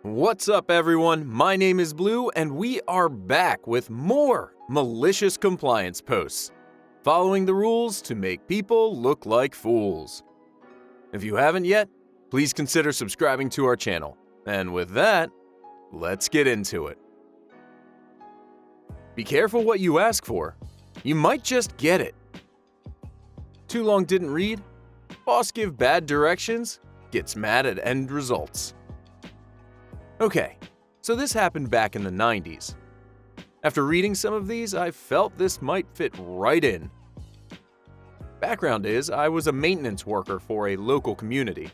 What's up, everyone? My name is Blue, and we are back with more malicious compliance posts, following the rules to make people look like fools. If you haven't yet, please consider subscribing to our channel. And with that, let's get into it. Be careful what you ask for. You might just get it. Too long didn't read? Boss give bad directions? Gets mad at end results. Okay, so this happened back in the 90s. After reading some of these, I felt this might fit right in. Background is, I was a maintenance worker for a local community.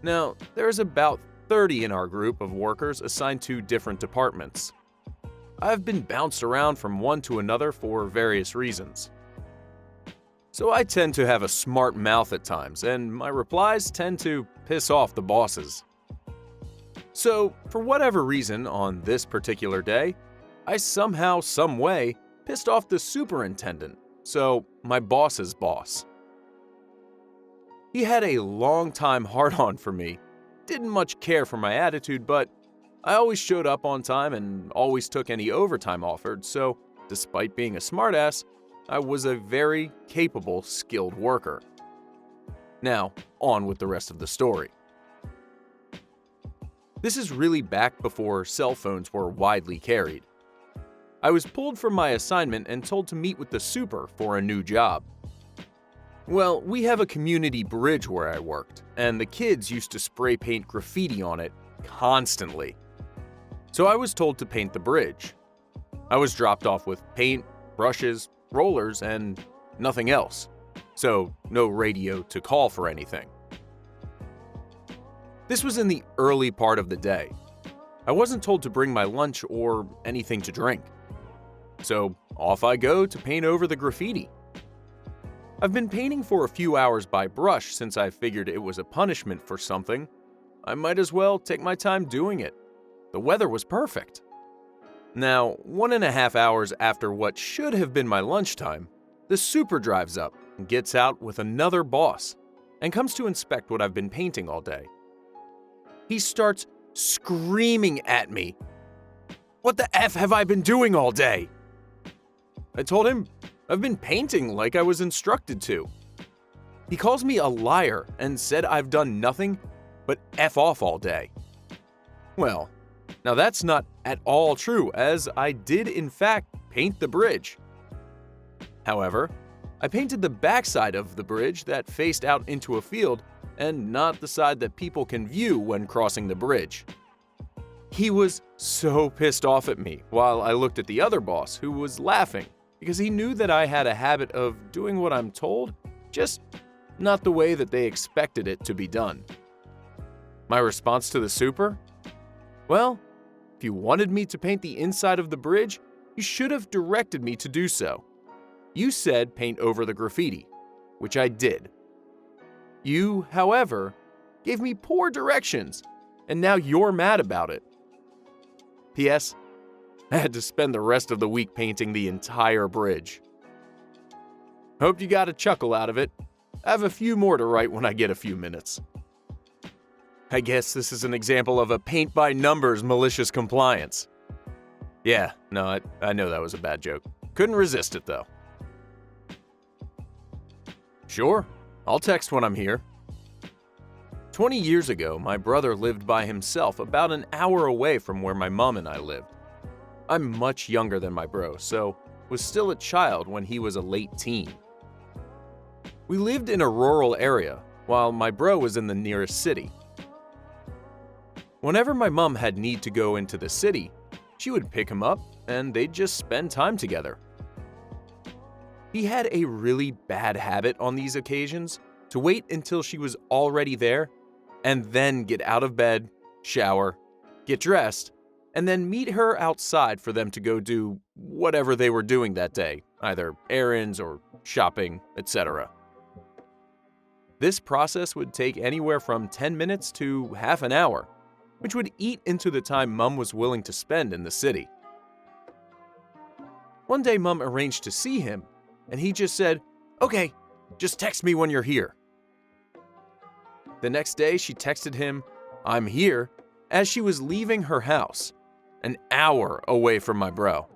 Now, there's about 30 in our group of workers assigned to different departments. I've been bounced around from one to another for various reasons. So I tend to have a smart mouth at times, and my replies tend to piss off the bosses. So, for whatever reason, on this particular day, I somehow, some way, pissed off the superintendent, so my boss's boss. He had a long-time hard-on for me, didn't much care for my attitude, but I always showed up on time and always took any overtime offered, so despite being a smartass, I was a very capable, skilled worker. Now, on with the rest of the story. This is really back before cell phones were widely carried. I was pulled from my assignment and told to meet with the super for a new job. Well, we have a community bridge where I worked, and the kids used to spray paint graffiti on it constantly. So I was told to paint the bridge. I was dropped off with paint, brushes, rollers, and nothing else. So no radio to call for anything. This was in the early part of the day. I wasn't told to bring my lunch or anything to drink. So off I go to paint over the graffiti. I've been painting for a few hours by brush since I figured it was a punishment for something. I might as well take my time doing it. The weather was perfect. Now, 1.5 hours after what should have been my lunchtime, the super drives up and gets out with another boss and comes to inspect what I've been painting all day. He starts screaming at me. "What the F have I been doing all day?" I told him I've been painting like I was instructed to. He calls me a liar and said I've done nothing but F off all day. Well, now that's not at all true, as I did in fact paint the bridge. However, I painted the backside of the bridge that faced out into a field and not the side that people can view when crossing the bridge. He was so pissed off at me while I looked at the other boss, who was laughing because he knew that I had a habit of doing what I'm told, just not the way that they expected it to be done. My response to the super? Well, if you wanted me to paint the inside of the bridge, you should have directed me to do so. You said paint over the graffiti, which I did. You, however, gave me poor directions, and now you're mad about it. P.S. I had to spend the rest of the week painting the entire bridge. Hope you got a chuckle out of it. I have a few more to write when I get a few minutes. I guess this is an example of a paint-by-numbers malicious compliance. Yeah, no, I know that was a bad joke. Couldn't resist it, though. Sure, I'll text when I'm here. 20 years ago, my brother lived by himself about an hour away from where my mom and I lived. I'm much younger than my bro, so was still a child when he was a late teen. We lived in a rural area, while my bro was in the nearest city. Whenever my mom had need to go into the city, she would pick him up and they'd just spend time together. He had a really bad habit on these occasions to wait until she was already there and then get out of bed, shower, get dressed, and then meet her outside for them to go do whatever they were doing that day, either errands or shopping, etc. This process would take anywhere from 10 minutes to half an hour, which would eat into the time Mom was willing to spend in the city. One day Mom arranged to see him, and he just said, "Okay, just text me when you're here." The next day she texted him, "I'm here," as she was leaving her house, an hour away from my bro.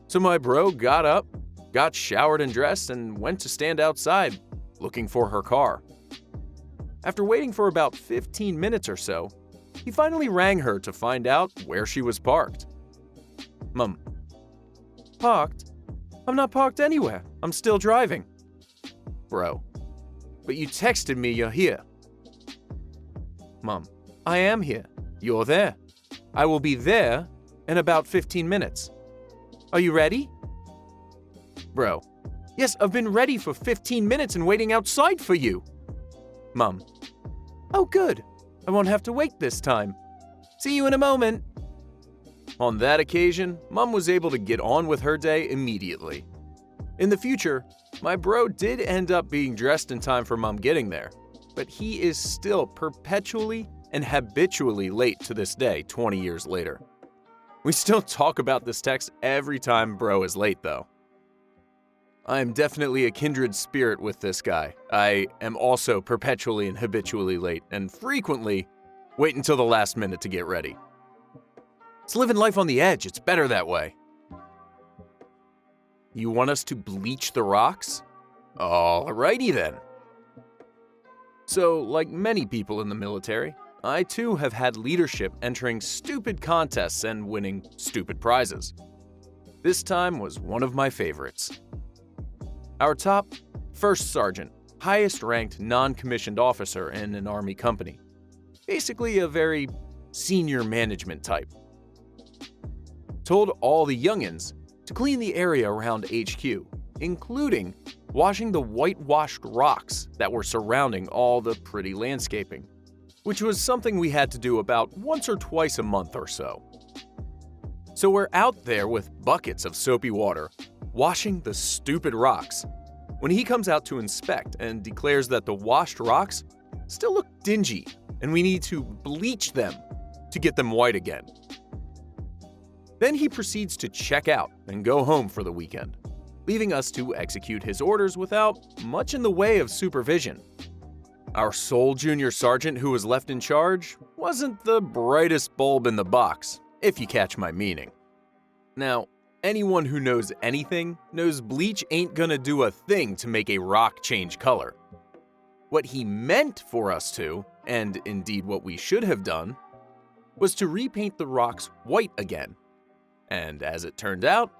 So my bro got up, got showered and dressed, and went to stand outside, looking for her car. After waiting for about 15 minutes or so, he finally rang her to find out where she was parked. Mum: "Parked? I'm not parked anywhere. I'm still driving." Bro: "But you texted me you're here." Mum: "I am here. You're there. I will be there in about 15 minutes. Are you ready?" Bro: "Yes, I've been ready for 15 minutes and waiting outside for you." Mum: "Oh, good. I won't have to wait this time. See you in a moment." On that occasion, Mum was able to get on with her day immediately. In the future, my bro did end up being dressed in time for Mum getting there, but he is still perpetually and habitually late to this day 20 years later. We still talk about this text every time bro is late though. I am definitely a kindred spirit with this guy. I am also perpetually and habitually late and frequently wait until the last minute to get ready. It's living life on the edge. It's better that way. You want us to bleach the rocks? Alrighty then. So, like many people in the military, I too have had leadership entering stupid contests and winning stupid prizes. This time was one of my favorites. Our top, first sergeant, highest ranked non-commissioned officer in an army company. Basically a very senior management type. Told all the youngins to clean the area around HQ, including washing the whitewashed rocks that were surrounding all the pretty landscaping, which was something we had to do about once or twice a month or so. So we're out there with buckets of soapy water, washing the stupid rocks, when he comes out to inspect and declares that the washed rocks still look dingy and we need to bleach them to get them white again. Then he proceeds to check out and go home for the weekend, leaving us to execute his orders without much in the way of supervision. Our sole junior sergeant who was left in charge wasn't the brightest bulb in the box, if you catch my meaning. Now, anyone who knows anything knows bleach ain't gonna do a thing to make a rock change color. What he meant for us to, and indeed what we should have done, was to repaint the rocks white again. And as it turned out,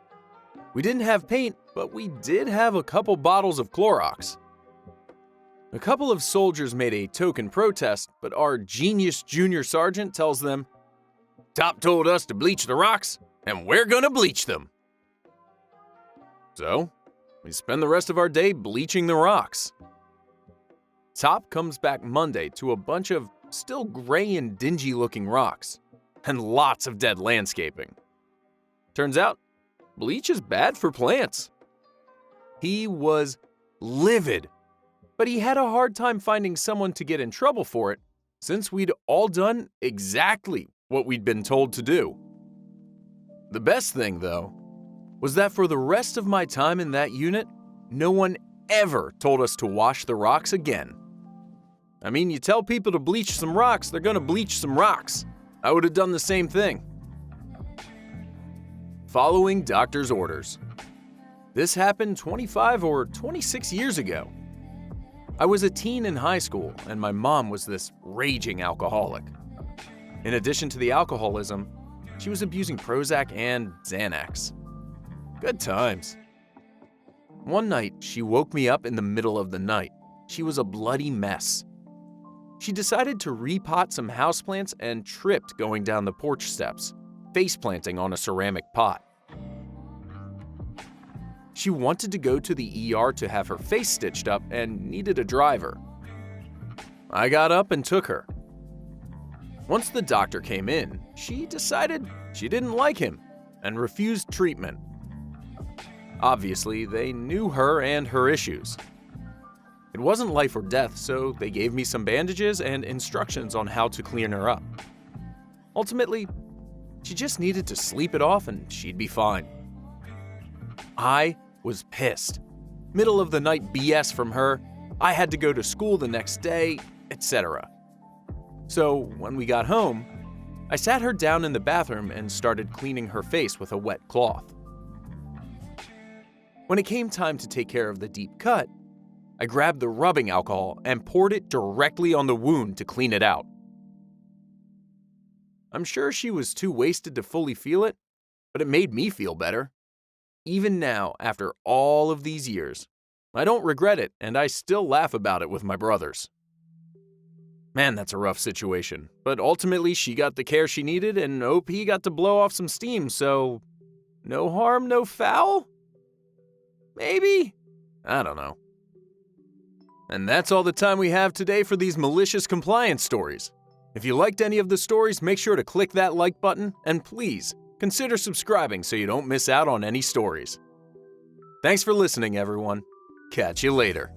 we didn't have paint, but we did have a couple bottles of Clorox. A couple of soldiers made a token protest, but our genius junior sergeant tells them, "Top told us to bleach the rocks, and we're gonna bleach them." So, we spend the rest of our day bleaching the rocks. Top comes back Monday to a bunch of still gray and dingy looking rocks, and lots of dead landscaping. Turns out, bleach is bad for plants. He was livid, but he had a hard time finding someone to get in trouble for it, since we'd all done exactly what we'd been told to do. The best thing, though, was that for the rest of my time in that unit, no one ever told us to wash the rocks again. I mean, you tell people to bleach some rocks, they're gonna bleach some rocks. I would have done the same thing. Following doctor's orders. This happened 25 or 26 years ago. I was a teen in high school, and my mom was this raging alcoholic. In addition to the alcoholism, she was abusing Prozac and Xanax. Good times. One night, she woke me up in the middle of the night. She was a bloody mess. She decided to repot some houseplants and tripped going down the porch steps, face planting on a ceramic pot. She wanted to go to the ER to have her face stitched up and needed a driver. I got up and took her. Once the doctor came in, she decided she didn't like him and refused treatment. Obviously, they knew her and her issues. It wasn't life or death, so they gave me some bandages and instructions on how to clean her up. Ultimately, she just needed to sleep it off and she'd be fine. I was pissed. Middle of the night BS from her, I had to go to school the next day, etc. So when we got home, I sat her down in the bathroom and started cleaning her face with a wet cloth. When it came time to take care of the deep cut, I grabbed the rubbing alcohol and poured it directly on the wound to clean it out. I'm sure she was too wasted to fully feel it, but it made me feel better. Even now, after all of these years, I don't regret it and I still laugh about it with my brothers. Man, that's a rough situation, but ultimately she got the care she needed and OP got to blow off some steam, so no harm, no foul? Maybe? I don't know. And that's all the time we have today for these malicious compliance stories. If you liked any of the stories, make sure to click that like button and please consider subscribing so you don't miss out on any stories. Thanks for listening, everyone. Catch you later.